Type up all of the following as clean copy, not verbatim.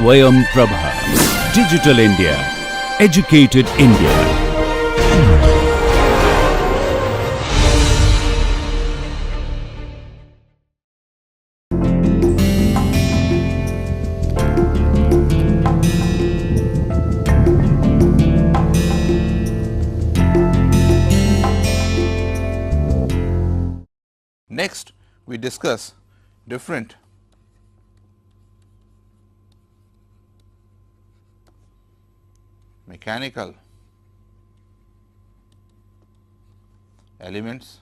Swayam Prabha. Digital India. Educated India. Next, we discuss different mechanical elements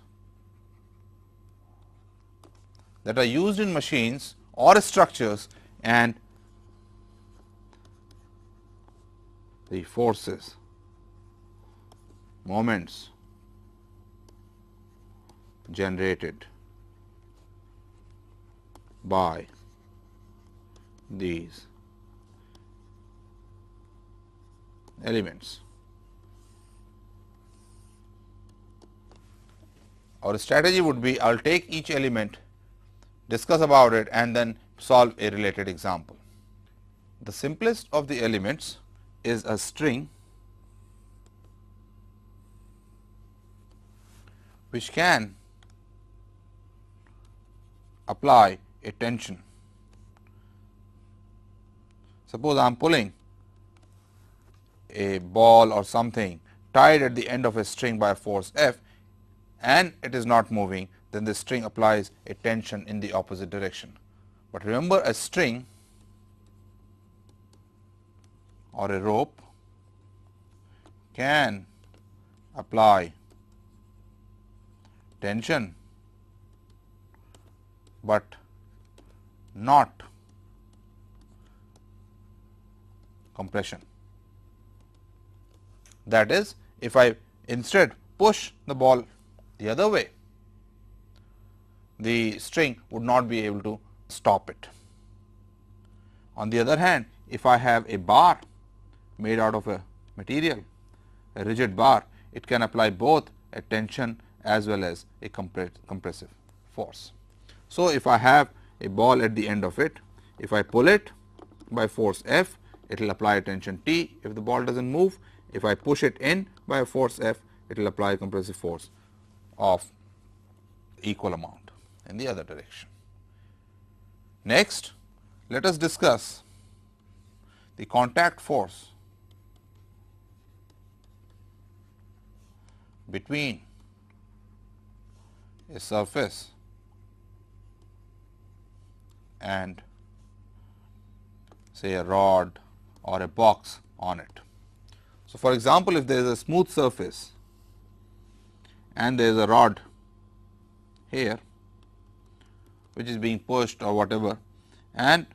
that are used in machines or structures and the forces, moments generated by these elements. Our strategy would be, I will take each element, discuss about it and then solve a related example. The simplest of the elements is a string which can apply a tension. Suppose I am pulling a ball or something tied at the end of a string by a force F and it is not moving, then the string applies a tension in the opposite direction. But remember, a string or a rope can apply tension, but not compression. That is, if I instead push the ball the other way, the string would not be able to stop it. On the other hand, if I have a bar made out of a material, a rigid bar, it can apply both a tension as well as a compressive force. So, if I have a ball at the end of it, if I pull it by force F, it will apply a tension T if the ball does not move. If I push it in by a force F, it will apply a compressive force of equal amount in the other direction. Next, let us discuss the contact force between a surface and say a rod or a box on it. So, for example, if there is a smooth surface and there is a rod here which is being pushed or whatever, and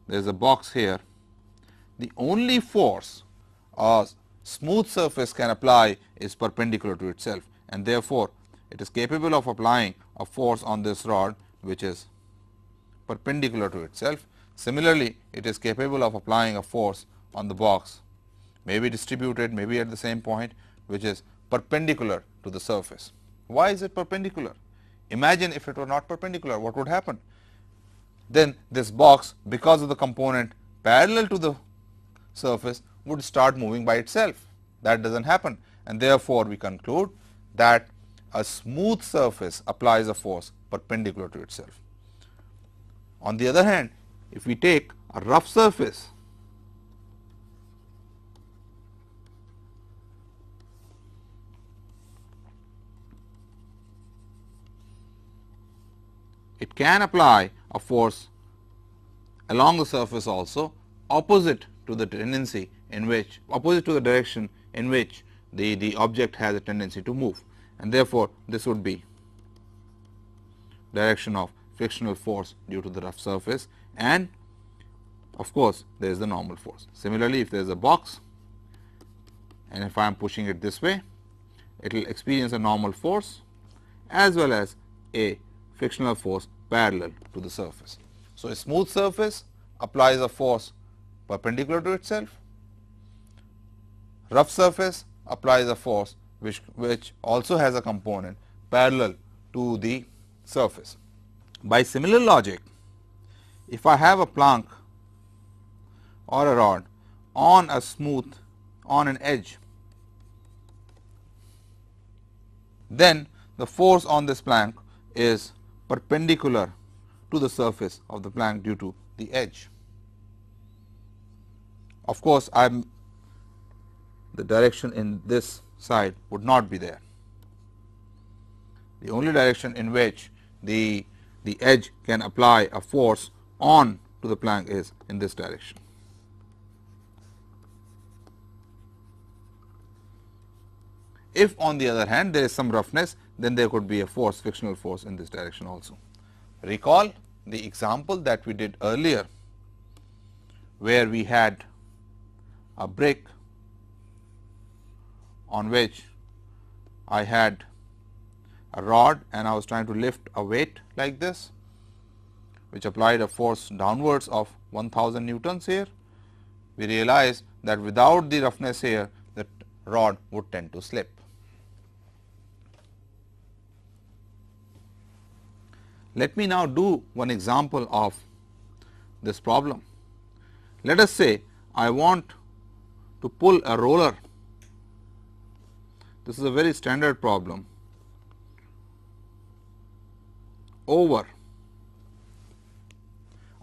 there is a box here, the only force a smooth surface can apply is perpendicular to itself, and therefore, it is capable of applying a force on this rod which is perpendicular to itself. Similarly, it is capable of applying a force on the box, may be distributed, may be at the same point, which is perpendicular to the surface. Why is it perpendicular? Imagine if it were not perpendicular, what would happen? Then this box, because of the component parallel to the surface, would start moving by itself. That does not happen, and therefore, we conclude that a smooth surface applies a force perpendicular to itself. On the other hand, if we take a rough surface, it can apply a force along the surface also, opposite to the tendency in which, opposite to the direction in which the object has a tendency to move, and therefore, this would be direction of frictional force due to the rough surface, and of course, there is the normal force. Similarly, if there is a box and if I am pushing it this way, it will experience a normal force as well as a frictional force parallel to the surface. So, a smooth surface applies a force perpendicular to itself, rough surface applies a force which also has a component parallel to the surface. By similar logic, if I have a plank or a rod on an edge, then the force on this plank is perpendicular to the surface of the plank due to the edge. Of course, the direction in this side would not be there. The only direction in which the edge can apply a force on to the plank is in this direction. If on the other hand there is some roughness, then there could be a force, frictional force in this direction also. Recall the example that we did earlier, where we had a brick on which I had a rod and I was trying to lift a weight like this, which applied a force downwards of 1000 newtons here. We realized that without the roughness here, the rod would tend to slip. Let me now do one example of this problem. Let us say I want to pull a roller. This is a very standard problem, over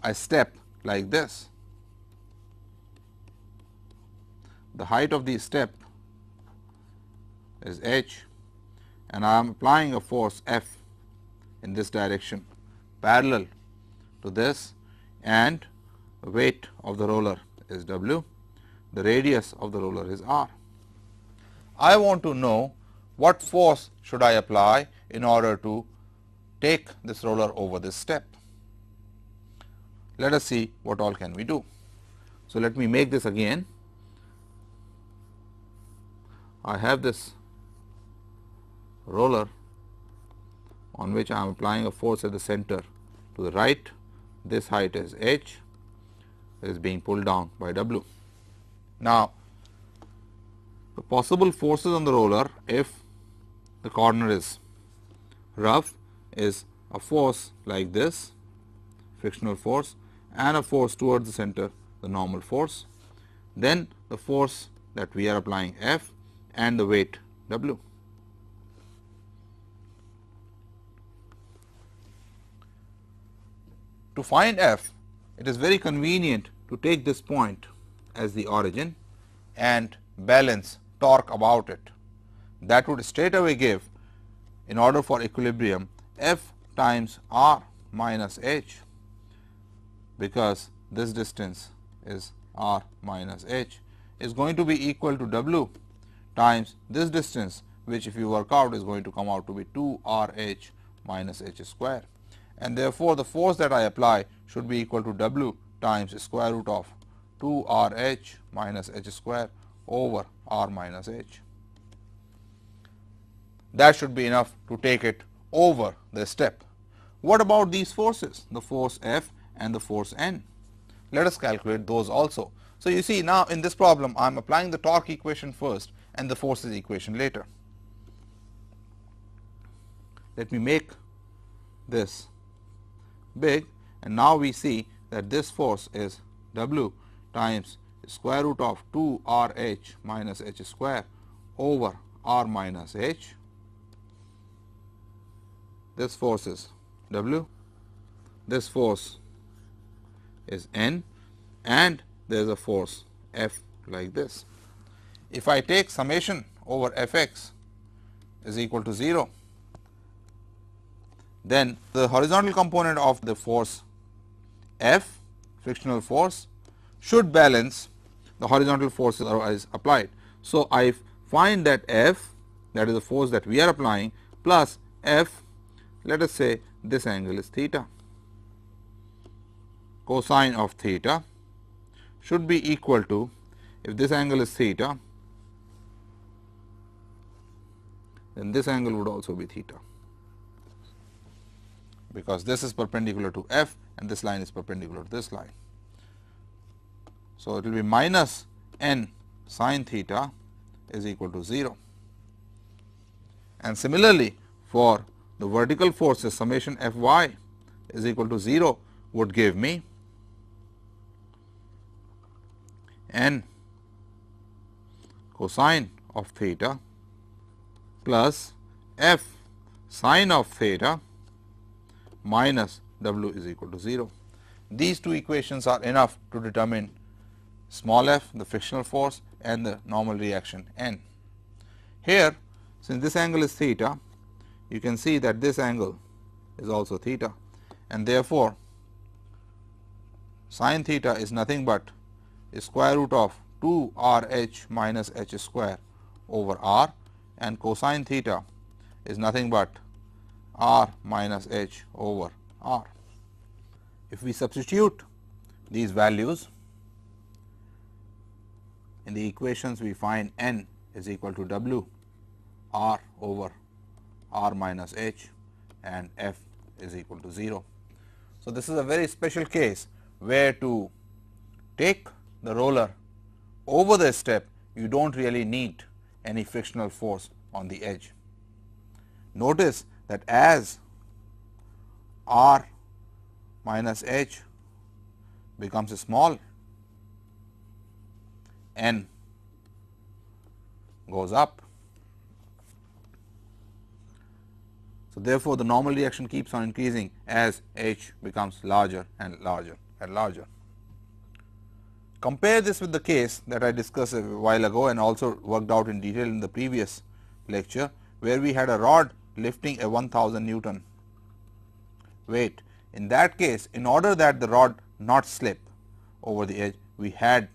a step like this. The height of the step is h, and I am applying a force F in this direction parallel to this, and the weight of the roller is W, the radius of the roller is R. I want to know what force should I apply in order to take this roller over this step. Let us see what all can we do. So, let me make this again. I have this roller on which I am applying a force at the center to the right. This height is h, it is being pulled down by W. Now, the possible forces on the roller, if the corner is rough, is a force like this, frictional force, and a force towards the center, the normal force, then the force that we are applying F, and the weight W. To find F, it is very convenient to take this point as the origin and balance torque about it. That would straight away give, in order for equilibrium, F times R minus h, because this distance is R minus h, is going to be equal to W times this distance, which if you work out is going to come out to be 2 R h minus h square, and therefore, the force that I apply should be equal to W times square root of 2 R h minus h square over R minus h. That should be enough to take it over the step. What about these forces, the force F and the force N? Let us calculate those also. So, you see now in this problem I am applying the torque equation first and the forces equation later. Let me make this big, and now we see that this force is W times square root of 2 R h minus h square over R minus h. This force is W, this force is N, and there is a force F like this. If I take summation over f x is equal to 0, then the horizontal component of the force F, frictional force, should balance the horizontal forces otherwise applied. So, I find that F, that is the force that we are applying, plus F, let us say this angle is theta. Cosine of theta should be equal to, if this angle is theta, then this angle would also be theta, because this is perpendicular to F and this line is perpendicular to this line. So, it will be minus n sin theta is equal to 0, and similarly for the vertical forces, summation f y is equal to 0 would give me n cosine of theta plus f sine of theta minus w is equal to 0. These two equations are enough to determine small f, the frictional force, and the normal reaction n. Here, since this angle is theta, you can see that this angle is also theta, and therefore, sin theta is nothing but a square root of 2 r h minus h square over r, and cosine theta is nothing but r minus h over r. If we substitute these values in the equations, we find n is equal to w r over r minus h and f is equal to 0. So, this is a very special case where to take the roller over the step, you do not really need any frictional force on the edge. Notice that as r minus h becomes small, n goes up. So, therefore, the normal reaction keeps on increasing as h becomes larger and larger and larger. Compare this with the case that I discussed a while ago and also worked out in detail in the previous lecture, where we had a rod lifting a 1000 Newton weight. In that case, in order that the rod not slip over the edge, we had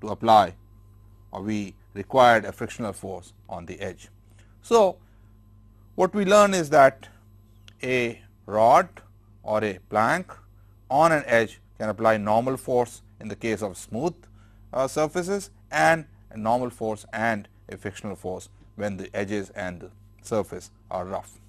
to apply, or we required, a frictional force on the edge. So, what we learn is that a rod or a plank on an edge can apply normal force in the case of smooth surfaces, and a normal force and a frictional force when the edges and the surface are rough.